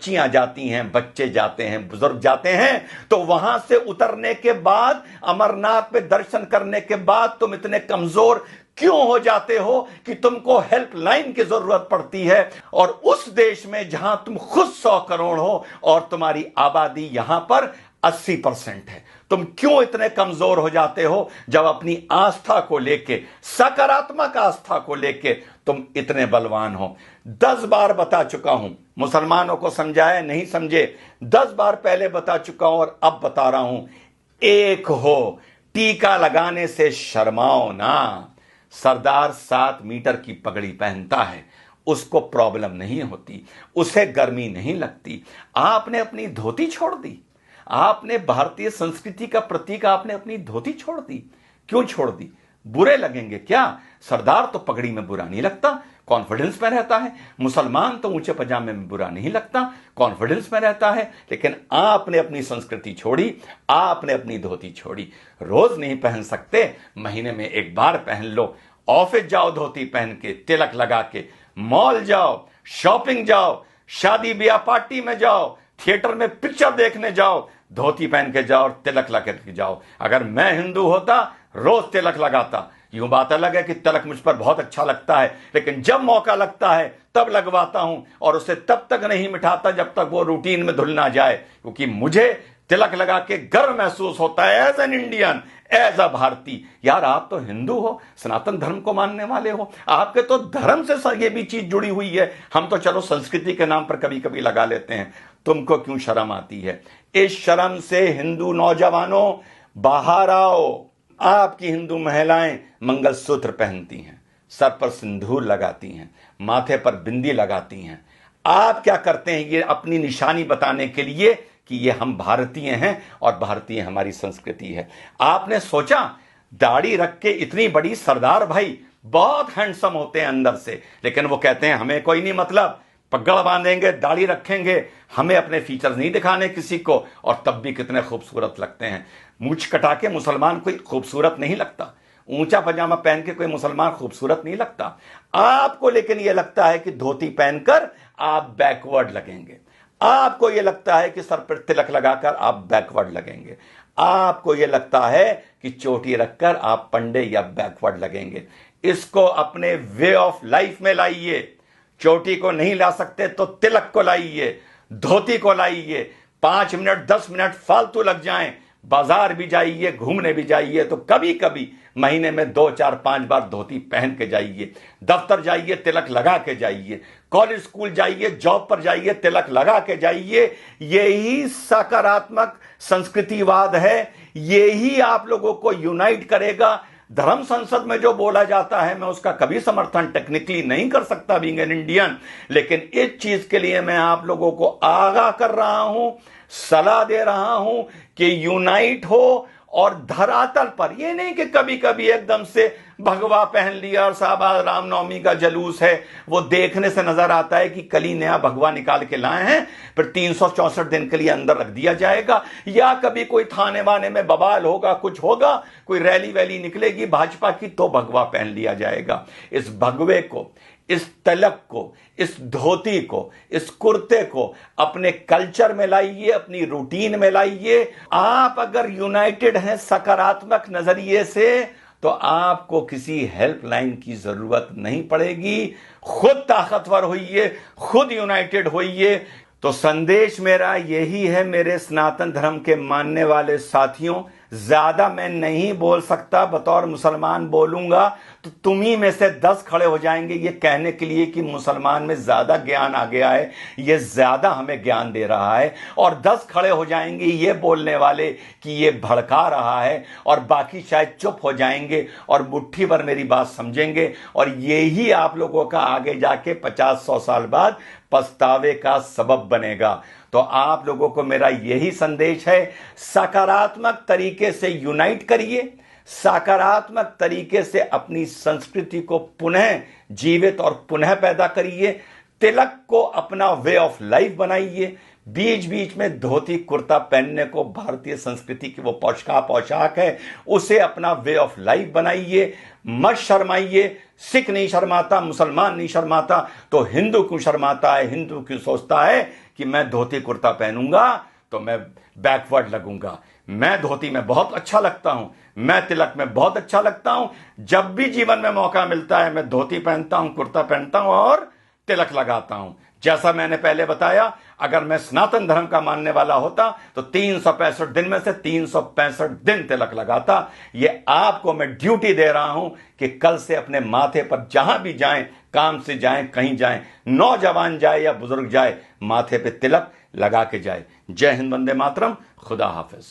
बच्चियां जाती हैं, बच्चे जाते हैं, बुजुर्ग जाते हैं, तो वहां से उतरने के बाद, अमरनाथ पे दर्शन करने के बाद तुम इतने कमजोर क्यों हो जाते हो कि तुमको हेल्पलाइन की जरूरत पड़ती है? और उस देश में जहां तुम खुद 100 करोड़ हो और तुम्हारी आबादी यहां पर 80% है, तुम क्यों इतने कमजोर हो जाते हो जब अपनी आस्था को लेके, सकारात्मक आस्था को लेके तुम इतने बलवान हो? 10 बार बता चुका हूं, मुसलमानों को समझाया नहीं समझे, 10 बार पहले बता चुका हूं और अब बता रहा हूं, एक हो, टीका लगाने से शर्माओ ना। सरदार 7 मीटर की पगड़ी पहनता है, उसको प्रॉब्लम नहीं होती, उसे गर्मी नहीं लगती। आपने अपनी धोती छोड़ दी, आपने भारतीय संस्कृति का प्रतीक, आपने अपनी धोती छोड़ दी। क्यों छोड़ दी? बुरे लगेंगे क्या? सरदार तो पगड़ी में बुरा नहीं लगता, कॉन्फिडेंस में रहता है। मुसलमान तो ऊंचे पजामे में बुरा नहीं लगता, कॉन्फिडेंस में रहता है। लेकिन आपने अपनी संस्कृति छोड़ी, आपने अपनी धोती छोड़ी। रोज नहीं पहन सकते, महीने में एक बार पहन लो। ऑफिस जाओ धोती पहन के, तिलक लगा के, मॉल जाओ, शॉपिंग जाओ, शादी ब्याह पार्टी में जाओ, थिएटर में पिक्चर देखने जाओ, धोती पहन के जाओ और तिलक लगा के जाओ। अगर मैं हिंदू होता, रोज तिलक लगाता। यूं बात अलग है कि तिलक मुझ पर बहुत अच्छा लगता है, लेकिन जब मौका लगता है तब लगवाता हूं, और उसे तब तक नहीं मिटाता जब तक वो रूटीन में धुल ना जाए, क्योंकि मुझे तिलक लगा के गर्व महसूस होता है as an Indian, as a भारतीय। यार, आप तो हिंदू हो, सनातन धर्म को मानने वाले हो, आपके तो धर्म से ये भी चीज जुड़ी हुई है। हम तो चलो संस्कृति के नाम पर कभी कभी लगा लेते हैं, तुमको क्यों शर्म आती है? इस शर्म से हिंदू नौजवानों बाहर आओ। आपकी हिंदू महिलाएं मंगलसूत्र पहनती हैं, सर पर सिंदूर लगाती हैं, माथे पर बिंदी लगाती हैं। आप क्या करते हैं? ये अपनी निशानी बताने के लिए कि ये हम भारतीय हैं और भारतीय हमारी संस्कृति है। आपने सोचा दाढ़ी रख के इतनी बड़ी सरदार भाई बहुत हैंडसम होते हैं अंदर से, लेकिन वो कहते हैं हमें कोई नहीं मतलब, पगड़ बांधेंगे, दाढ़ी रखेंगे, हमें अपने फीचर्स नहीं दिखाने किसी को, और तब भी कितने खूबसूरत लगते हैं। मूंछ कटा के मुसलमान कोई खूबसूरत नहीं लगता, ऊंचा पजामा पहन के कोई मुसलमान खूबसूरत नहीं लगता। आपको लेकिन यह लगता है कि धोती पहनकर आप बैकवर्ड लगेंगे, आपको यह लगता है कि सर पर तिलक लगाकर आप बैकवर्ड लगेंगे, आपको यह लगता है कि चोटी रखकर आप पंडे या बैकवर्ड लगेंगे। इसको अपने वे ऑफ लाइफ में लाइए। चोटी को नहीं ला सकते तो तिलक को लाइए, धोती को लाइए। 5 मिनट 10 मिनट फालतू लग जाएं, बाजार भी जाइए, घूमने भी जाइए, तो कभी कभी महीने में 2 4 5 बार धोती पहन के जाइए। दफ्तर जाइए, तिलक लगा के जाइए। कॉलेज स्कूल जाइए, जॉब पर जाइए, तिलक लगा के जाइए। यही सकारात्मक संस्कृतिवाद है, यही आप लोगों को यूनाइट करेगा। धर्म संसद में जो बोला जाता है, मैं उसका कभी समर्थन टेक्निकली नहीं कर सकता बीइंग एन इंडियन, लेकिन इस चीज के लिए मैं आप लोगों को आगाह कर रहा हूं, सलाह दे रहा हूं कि यूनाइट हो। और धरातल पर यह नहीं कि कभी कभी एकदम से भगवा पहन लिया और साहब रामनवमी का जलूस है, वो देखने से नजर आता है कि कल ही नया भगवा निकाल के लाए हैं, फिर 364 दिन के लिए अंदर रख दिया जाएगा। या कभी कोई थाने वाने में बवाल होगा, कुछ होगा, कोई रैली वैली निकलेगी भाजपा की, तो भगवा पहन लिया जाएगा। इस भगवे को, इस तलक को, इस धोती को, इस कुर्ते को अपने कल्चर में लाइए, अपनी रूटीन में लाइए। आप अगर यूनाइटेड हैं सकारात्मक नजरिए से, तो आपको किसी हेल्पलाइन की जरूरत नहीं पड़ेगी। खुद ताकतवर होइए, खुद यूनाइटेड होइए। तो संदेश मेरा यही है मेरे सनातन धर्म के मानने वाले साथियों, ज्यादा मैं नहीं बोल सकता, बतौर मुसलमान बोलूंगा तो तुम ही में से 10 खड़े हो जाएंगे ये कहने के लिए कि मुसलमान में ज्यादा ज्ञान आ गया है, ये ज्यादा हमें ज्ञान दे रहा है, और 10 खड़े हो जाएंगे ये बोलने वाले कि ये भड़का रहा है, और बाकी शायद चुप हो जाएंगे और मुट्ठी भर मेरी बात समझेंगे। और यही आप लोगों का आगे जाके 50-100 साल बाद पछतावे का सबब बनेगा। तो आप लोगों को मेरा यही संदेश है, सकारात्मक तरीके से यूनाइट करिए, सकारात्मक तरीके से अपनी संस्कृति को पुनः जीवित और पुनः पैदा करिए। तिलक को अपना वे ऑफ लाइफ बनाइए, बीच बीच में धोती कुर्ता पहनने को भारतीय संस्कृति की वो पोशाक है, उसे अपना वे ऑफ लाइफ बनाइए, मत शर्माइए। सिख नहीं शर्माता, मुसलमान नहीं शर्माता, तो हिंदू क्यों शर्माता है? हिंदू क्यों सोचता है कि मैं धोती कुर्ता पहनूंगा तो मैं बैकवर्ड लगूंगा? मैं धोती में बहुत अच्छा लगता हूं, मैं तिलक में बहुत अच्छा लगता हूं। जब भी जीवन में मौका मिलता है मैं धोती पहनता हूं, कुर्ता पहनता हूं और तिलक लगाता हूं। जैसा मैंने पहले बताया, अगर मैं सनातन धर्म का मानने वाला होता तो 365 दिन में से 365 दिन तिलक लगाता। ये आपको मैं ड्यूटी दे रहा हूं कि कल से अपने माथे पर जहां भी जाएं, काम से जाएं, कहीं जाएं, नौजवान जाए या बुजुर्ग जाए, माथे पे तिलक लगा के जाए। जय हिंद, वंदे मातरम, खुदा हाफिज।